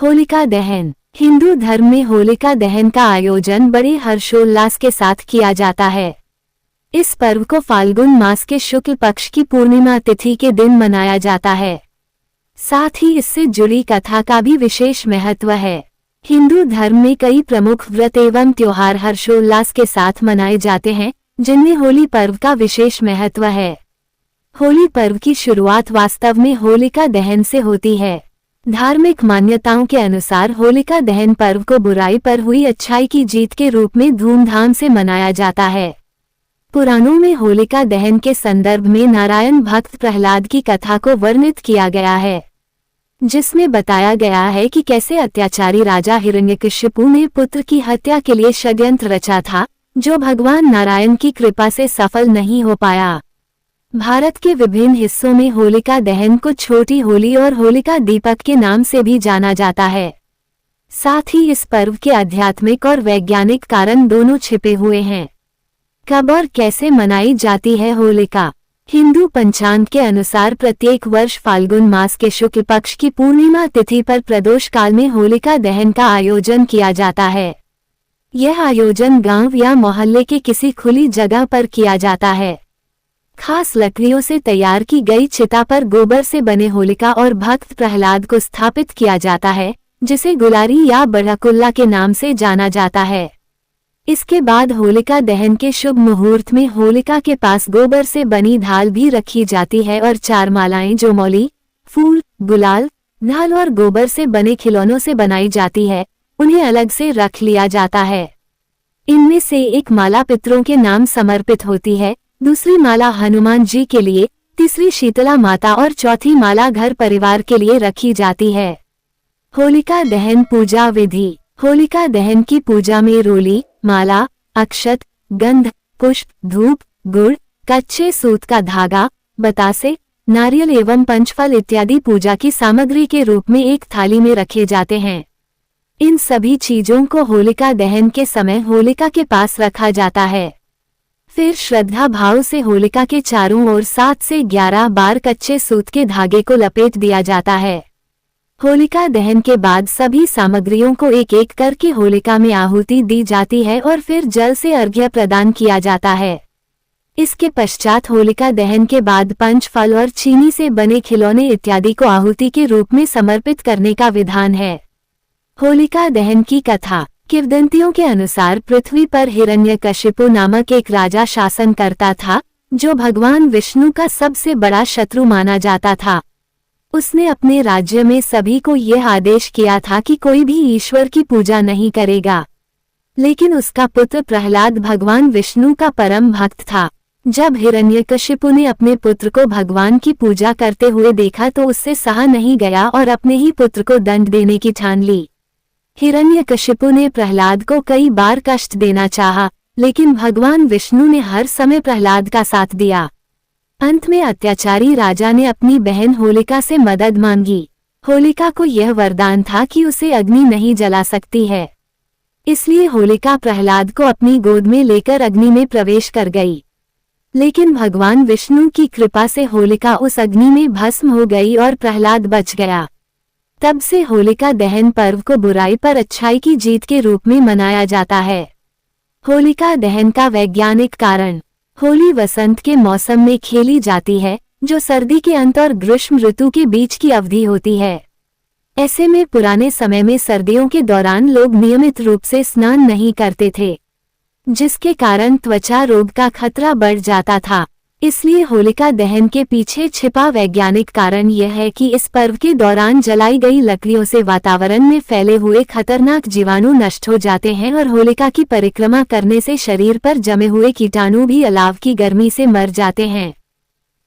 होलिका दहन। हिंदू धर्म में होलिका दहन का आयोजन बड़े हर्षोल्लास के साथ किया जाता है। इस पर्व को फाल्गुन मास के शुक्ल पक्ष की पूर्णिमा तिथि के दिन मनाया जाता है। साथ ही इससे जुड़ी कथा का भी विशेष महत्व है। हिंदू धर्म में कई प्रमुख व्रत एवं त्योहार हर्षोल्लास के साथ मनाए जाते हैं, जिनमें होली पर्व का विशेष महत्व है। होली पर्व की शुरुआत वास्तव में होलिका दहन से होती है। धार्मिक मान्यताओं के अनुसार होलिका दहन पर्व को बुराई पर हुई अच्छाई की जीत के रूप में धूमधाम से मनाया जाता है। पुराणों में होलिका दहन के संदर्भ में नारायण भक्त प्रहलाद की कथा को वर्णित किया गया है, जिसमें बताया गया है कि कैसे अत्याचारी राजा हिरण्यकशिपु ने पुत्र की हत्या के लिए षड्यंत्र रचा था, जो भगवान नारायण की कृपा से सफल नहीं हो पाया। भारत के विभिन्न हिस्सों में होलिका दहन को छोटी होली और होलिका दीपक के नाम से भी जाना जाता है। साथ ही इस पर्व के आध्यात्मिक और वैज्ञानिक कारण दोनों छिपे हुए हैं। कब और कैसे मनाई जाती है होलिका? हिंदू पंचांग के अनुसार प्रत्येक वर्ष फाल्गुन मास के शुक्ल पक्ष की पूर्णिमा तिथि पर प्रदोष काल में होलिका दहन का आयोजन किया जाता है। यह आयोजन गांव या मोहल्ले के किसी खुली जगह पर किया जाता है। खास लकड़ियों से तैयार की गई चिता पर गोबर से बने होलिका और भक्त प्रहलाद को स्थापित किया जाता है, जिसे गुलारी या बड़कुल्ला के नाम से जाना जाता है। इसके बाद होलिका दहन के शुभ मुहूर्त में होलिका के पास गोबर से बनी ढाल भी रखी जाती है और 4 मालाएं जो मौली, फूल, गुलाल, ढाल और गोबर से बने खिलौनों से बनाई जाती है, उन्हें अलग से रख लिया जाता है। इनमें से एक माला पितरों के नाम समर्पित होती है, दूसरी माला हनुमान जी के लिए, तीसरी शीतला माता और चौथी माला घर परिवार के लिए रखी जाती है। होलिका दहन पूजा विधि। होलिका दहन की पूजा में रोली, माला, अक्षत, गंध, पुष्प, धूप, गुड़, कच्चे सूत का धागा, बतासे, नारियल एवं पंचफल इत्यादि पूजा की सामग्री के रूप में एक थाली में रखे जाते हैं। इन सभी चीजों को होलिका दहन के समय होलिका के पास रखा जाता है। फिर श्रद्धा भाव से होलिका के चारों ओर 7 से 11 बार कच्चे सूत के धागे को लपेट दिया जाता है। होलिका दहन के बाद सभी सामग्रियों को एक एक करके होलिका में आहुति दी जाती है और फिर जल से अर्घ्य प्रदान किया जाता है। इसके पश्चात होलिका दहन के बाद पंच फल और चीनी से बने खिलौने इत्यादि को आहुति के रूप में समर्पित करने का विधान है। होलिका दहन की कथा। किंवदंतियों के अनुसार पृथ्वी पर हिरण्यकशिपु नामक एक राजा शासन करता था, जो भगवान विष्णु का सबसे बड़ा शत्रु माना जाता था। उसने अपने राज्य में सभी को यह आदेश किया था कि कोई भी ईश्वर की पूजा नहीं करेगा। लेकिन उसका पुत्र प्रहलाद भगवान विष्णु का परम भक्त था। जब हिरण्यकशिपु ने अपने पुत्र को भगवान की पूजा करते हुए देखा तो उससे सहा नहीं गया और अपने ही पुत्र को दंड देने की ठान ली। हिरण्यकशिपु ने प्रहलाद को कई बार कष्ट देना चाहा, लेकिन भगवान विष्णु ने हर समय प्रहलाद का साथ दिया। अंत में अत्याचारी राजा ने अपनी बहन होलिका से मदद मांगी। होलिका को यह वरदान था कि उसे अग्नि नहीं जला सकती है, इसलिए होलिका प्रहलाद को अपनी गोद में लेकर अग्नि में प्रवेश कर गई। लेकिन भगवान विष्णु की कृपा से होलिका उस अग्नि में भस्म हो गई और प्रहलाद बच गया। तब से होलिका दहन पर्व को बुराई पर अच्छाई की जीत के रूप में मनाया जाता है। होलिका दहन का वैज्ञानिक कारण। होली वसंत के मौसम में खेली जाती है, जो सर्दी के अंत और ग्रीष्म ऋतु के बीच की अवधि होती है। ऐसे में पुराने समय में सर्दियों के दौरान लोग नियमित रूप से स्नान नहीं करते थे, जिसके कारण त्वचा रोग का खतरा बढ़ जाता था। इसलिए होलिका दहन के पीछे छिपा वैज्ञानिक कारण यह है कि इस पर्व के दौरान जलाई गई लकड़ियों से वातावरण में फैले हुए खतरनाक जीवाणु नष्ट हो जाते हैं और होलिका की परिक्रमा करने से शरीर पर जमे हुए कीटाणु भी अलाव की गर्मी से मर जाते हैं।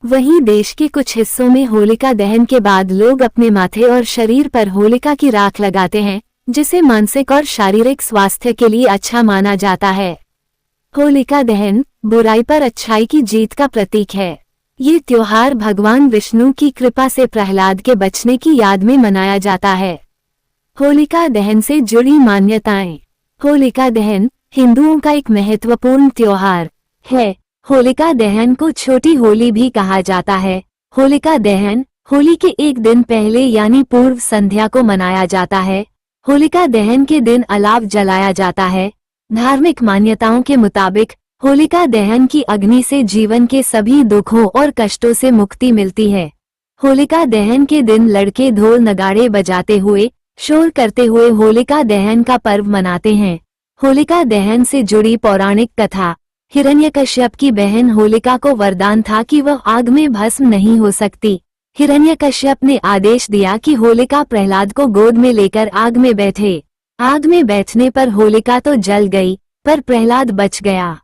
वहीं देश के कुछ हिस्सों में होलिका दहन के बाद लोग अपने माथे और शरीर पर होलिका की राख लगाते हैं, जिसे मानसिक और शारीरिक स्वास्थ्य के लिए अच्छा माना जाता है। होलिका दहन बुराई पर अच्छाई की जीत का प्रतीक है। ये त्योहार भगवान विष्णु की कृपा से प्रहलाद के बचने की याद में मनाया जाता है। होलिका दहन से जुड़ी मान्यताएं। होलिका दहन हिंदुओं का एक महत्वपूर्ण त्योहार है। होलिका दहन को छोटी होली भी कहा जाता है। होलिका दहन होली के एक दिन पहले यानी पूर्व संध्या को मनाया जाता है। होलिका दहन के दिन अलाव जलाया जाता है। धार्मिक मान्यताओं के मुताबिक होलिका दहन की अग्नि से जीवन के सभी दुखों और कष्टों से मुक्ति मिलती है। होलिका दहन के दिन लड़के ढोल नगाड़े बजाते हुए, शोर करते हुए होलिका दहन का पर्व मनाते हैं। होलिका दहन से जुड़ी पौराणिक कथा। हिरण्यकश्यप की बहन होलिका को वरदान था कि वह आग में भस्म नहीं हो सकती। हिरण्यकश्यप ने आदेश दिया कि होलिका प्रहलाद को गोद में लेकर आग में बैठे। आग में बैठने पर होलिका तो जल गई, पर प्रहलाद बच गया।